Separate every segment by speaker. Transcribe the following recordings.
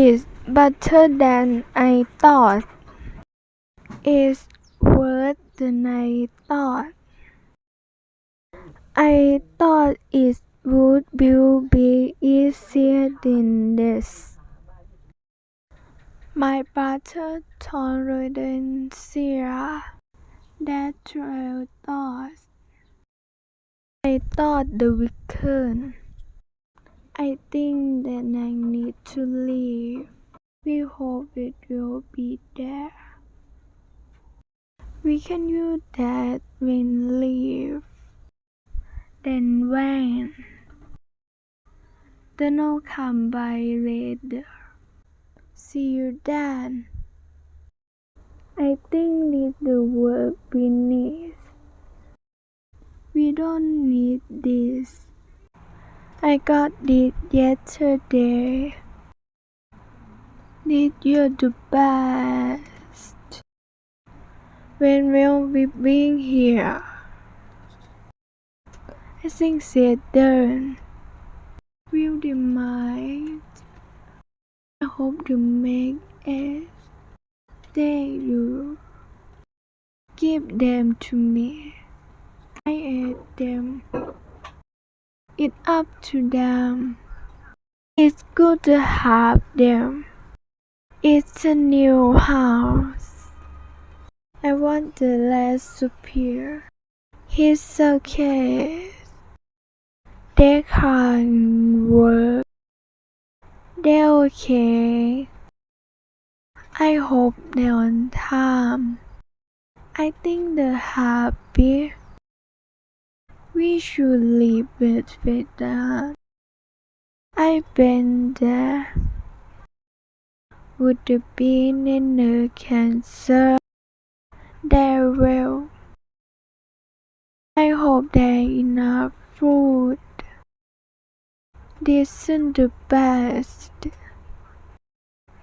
Speaker 1: is better than I thought. It's worse than I thought. I thought it would be easier than this. My brother tolerates that I thought. I thought the weekend. I think that I need to leave. We hope it will be there. We can use that when leave. Then when? Then I'll come by later. See you then. I think this the work we need. We don't need this. I got it yesterday. Did you the best? When will we be here? I think said done. Will they mind? I hope you make it. They will. Give them to me. I ate them. It's up to them. It's good to have them. It's a new house. I want the last superior. He's okay. They can't work. They're okay. I hope they're on time. I think they're happy. We should leave it with that. I've been there. Would there be any cancer? There will. I hope there's enough food. This is the best.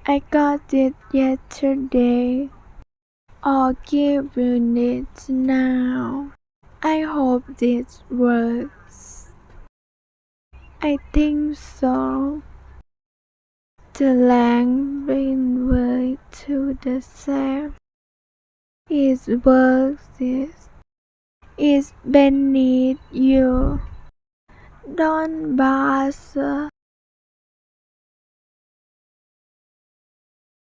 Speaker 1: I got it yesterday. I'll give you it now. I hope this works. I think so. The language to the same. It works. It's beneath you. Don't bother.